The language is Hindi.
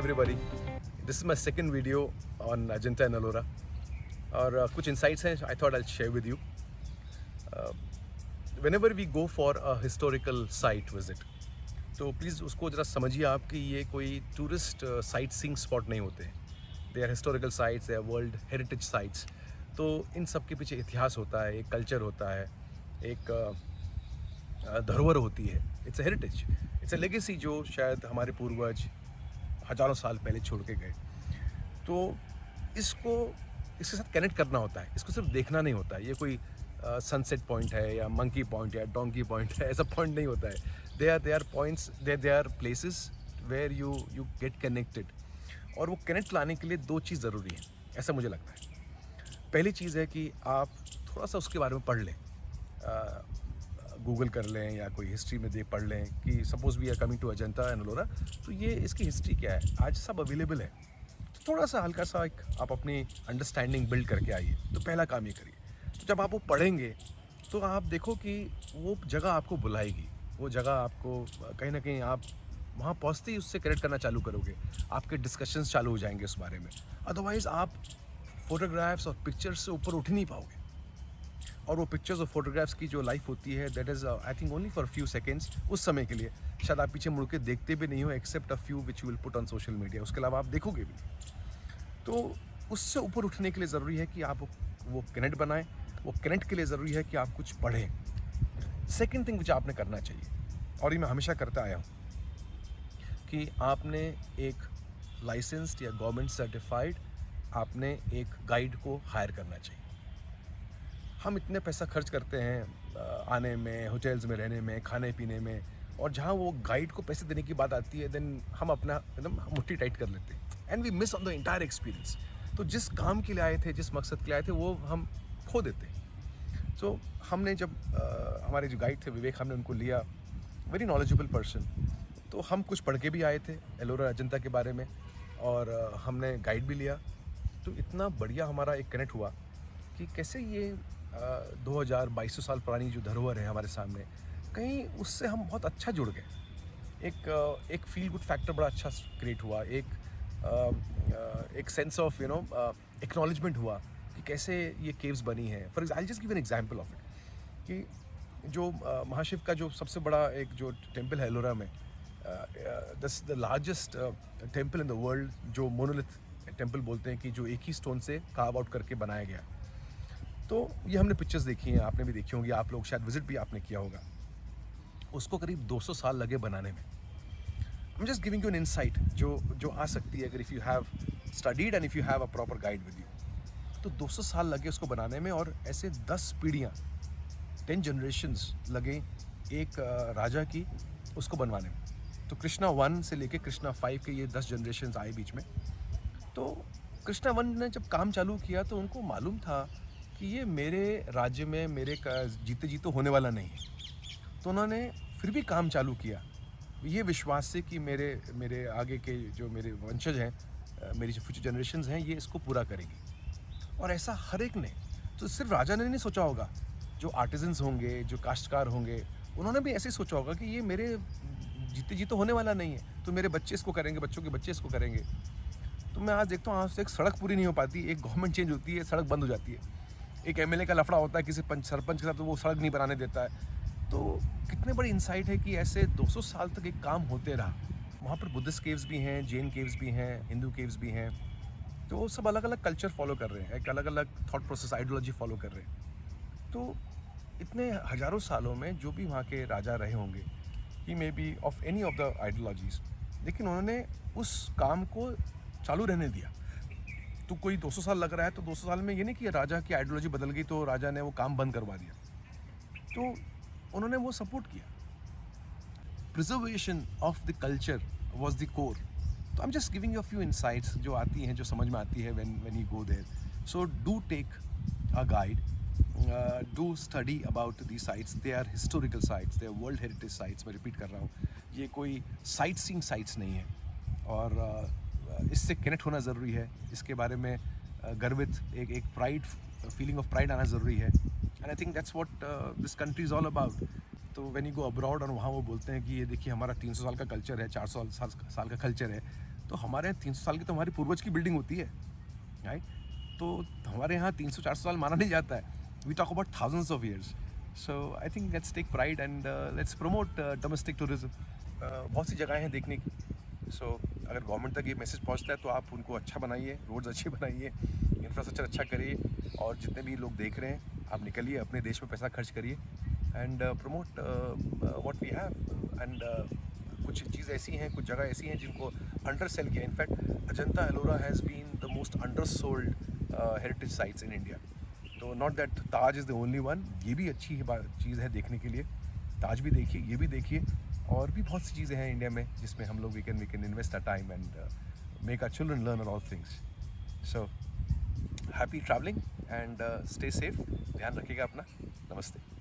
everybody. This is my second video on Ajanta and Ellora. और कुछ insights हैं I thought I'll share with you. Whenever we go for a historical site visit, तो प्लीज़ उसको ज़रा समझिए आप कि ये कोई टूरिस्ट साइट सीइंग स्पॉट नहीं होते हैं. They are historical sites, they are world heritage sites. तो इन सब के पीछे इतिहास होता है, एक कल्चर होता है, एक धरोहर होती है. It's a heritage, it's a legacy जो शायद हमारे पूर्वज हज़ारों साल पहले छोड़ के गए. तो इसके साथ कनेक्ट करना होता है, इसको सिर्फ देखना नहीं होता है. ये कोई सनसेट पॉइंट है या मंकी पॉइंट है, डोंकी पॉइंट है, ऐसा पॉइंट नहीं होता है. They are points, they are places where you get connected. और वो कनेक्ट लाने के लिए दो चीज़ ज़रूरी है, ऐसा मुझे लगता है. पहली चीज़ है कि आप थोड़ा सा उसके बारे में पढ़ लें, गूगल कर लें या कोई हिस्ट्री में देख पढ़ लें कि suppose we are coming to Ajanta and Ellora, तो ये इसकी हिस्ट्री क्या है. आज सब अवेलेबल है, तो थोड़ा सा हल्का सा एक आप अपनी अंडरस्टैंडिंग बिल्ड करके आइए. तो पहला काम ये करिए. तो जब आप वो पढ़ेंगे तो आप देखो कि वो जगह आपको बुलाएगी, वो जगह आपको कहीं ना कहीं आप वहाँ पहुँचते ही उससे कनेक्ट करना चालू करोगे. आपके डिस्कशंस चालू हो जाएंगे उस बारे में. अदरवाइज़ आप फोटोग्राफ्स और पिक्चर्स से ऊपर उठ ही नहीं पाओगे. और वो पिक्चर्स और फोटोग्राफ्स की जो लाइफ होती है, that is I think only for few seconds. उस समय के लिए शायद आप पीछे मुड़ के देखते भी नहीं हो, except a few which you will put on social media. उसके अलावा आप देखोगे भी. तो उससे ऊपर उठने के लिए ज़रूरी है कि आप वो कनेक्ट बनाएं. वो कनेक्ट के लिए ज़रूरी है कि आप कुछ पढ़ें. सेकेंड थिंग विच आपने करना चाहिए, और ये मैं हमेशा करता आया हूँ, कि आपने एक लाइसेंस्ड या गवर्नमेंट सर्टिफाइड आपने एक गाइड को हायर करना चाहिए. हम इतने पैसा खर्च करते हैं आने में, होटल्स में रहने में, खाने पीने में, और जहाँ वो गाइड को पैसे देने की बात आती है, देन हम अपना एकदम मुट्ठी टाइट कर लेते हैं and we miss on the entire experience. तो जिस काम के लिए आए थे, जिस मकसद के लिए आए थे, वो हम खो देते हैं. सो हमने जब हमारे जो गाइड थे विवेक, हमने उनको लिया, वेरी नॉलेजेबल पर्सन. तो हम कुछ पढ़ के भी आए थे एलोरा अजंता के बारे में, और हमने गाइड भी लिया. तो इतना बढ़िया हमारा एक कनेक्ट हुआ कि कैसे ये 2200 साल पुरानी जो धरोहर है हमारे सामने, कहीं उससे हम बहुत अच्छा जुड़ गए. एक फील गुड फैक्टर बड़ा अच्छा क्रिएट हुआ. एक सेंस ऑफ एक्नॉलेजमेंट हुआ कि कैसे ये केव्स बनी हैं. For I just give an example of it कि जो महाशिव का जो सबसे बड़ा एक जो टेम्पल है एलोरा में, the largest temple in the world, जो मोनोलिथ टेम्पल बोलते हैं, कि जो एक ही स्टोन से कार्व आउट करके बनाया गया. तो ये हमने पिक्चर्स देखी हैं, आपने भी देखी होंगी, आप लोग शायद विजिट भी आपने किया होगा. उसको करीब 200 साल लगे बनाने में. आई am just giving you an insight जो आ सकती है अगर if you have studied and if you have a proper guide with you. तो 200 साल लगे उसको बनाने में, और ऐसे 10 पीढ़ियाँ, 10 जनरेशन्स लगे एक राजा की उसको बनवाने में. तो कृष्णा 1 से लेके कृष्णा 5 के ये 10 जनरेशन्स आए बीच में. तो कृष्णा 1 ने जब काम चालू किया तो उनको मालूम था कि ये मेरे राज्य में मेरे जीते जी तो होने वाला नहीं है. तो उन्होंने फिर भी काम चालू किया, ये विश्वास से कि मेरे आगे के जो मेरे वंशज हैं, मेरी जो फ्यूचर जनरेशन्स हैं, ये इसको पूरा करेंगी. और ऐसा हर एक ने, तो सिर्फ राजा ने नहीं सोचा होगा, जो आर्टिजन्स होंगे, जो काश्तकार होंगे, उन्होंने भी ऐसे ही सोचा होगा कि ये मेरे जीते जी तो होने वाला नहीं है, तो मेरे बच्चे इसको करेंगे, बच्चों के बच्चे इसको करेंगे. तो मैं आज देखता हूँ, आज से एक सड़क पूरी नहीं हो पाती, एक गवर्नमेंट चेंज होती है, सड़क बंद हो जाती है. एक एमएलए का लफड़ा होता है किसी सरपंच के साथ, तो वो सड़क नहीं बनाने देता है. तो कितने बड़ी इंसाइट है कि ऐसे 200 साल तक एक काम होते रहा. वहाँ पर बुद्धिस्ट केव्स भी हैं, जैन केव्स भी हैं, हिंदू केव्स भी हैं. तो वो सब अलग अलग कल्चर फॉलो कर रहे हैं, एक अलग अलग थॉट प्रोसेस, आइडियोलॉजी फॉलो कर रहे हैं. तो इतने हज़ारों सालों में जो भी वहाँ के राजा रहे होंगे, he may be of any of the ideologies, लेकिन उन्होंने उस काम को चालू रहने दिया. तो कोई 200 साल लग रहा है, तो 200 साल में ये नहीं कि राजा की आइडियोलॉजी बदल गई तो राजा ने वो काम बंद करवा दिया. तो उन्होंने वो सपोर्ट किया. Preservation of the culture was the core. तो I am just giving you a few insights जो आती हैं, जो समझ में आती है when you go there. So do take a guide, do study about the sites. They are historical sites, they are world heritage sites. मैं रिपीट कर रहा हूँ, ये कोई साइट सीइंग साइट्स नहीं है. और इससे कनेक्ट होना ज़रूरी है, इसके बारे में गर्वित एक प्राइड, फीलिंग ऑफ प्राइड आना ज़रूरी है. And I think that's what this country is all about. तो व्हेन यू गो अब्रॉड और वहाँ वो बोलते हैं कि ये देखिए हमारा 300 साल का कल्चर है, 400 साल का कल्चर है, तो हमारे यहाँ 300 साल की तो हमारी पूर्वज की बिल्डिंग होती है, राइट? तो हमारे यहाँ 300-400 साल माना नहीं जाता है. We talk about thousands of years. So I think let's take pride and let's promote domestic tourism. बहुत सी जगहें हैं देखने की. सो अगर गवर्नमेंट तक ये मैसेज पहुंचता है तो आप उनको अच्छा बनाइए, रोड्स अच्छी बनाइए, इंफ्रास्ट्रक्चर अच्छा करिए, और जितने भी लोग देख रहे हैं आप निकलिए, अपने देश में पैसा खर्च करिए and promote what we have. And कुछ चीज़ ऐसी हैं, कुछ जगह ऐसी हैं जिनको अंडर सेल किया. In fact Ajanta Ellora has been the most under sold heritage sites in India. तो not that Taj is the only one. ये भी अच्छी चीज़ है देखने के लिए. ताज भी देखिए, ये भी देखिए, और भी बहुत सी चीज़ें हैं इंडिया में जिसमें हम लोग we can invest our time and make our children learn all things. So happy travelling and stay safe. ध्यान रखिएगा अपना. नमस्ते.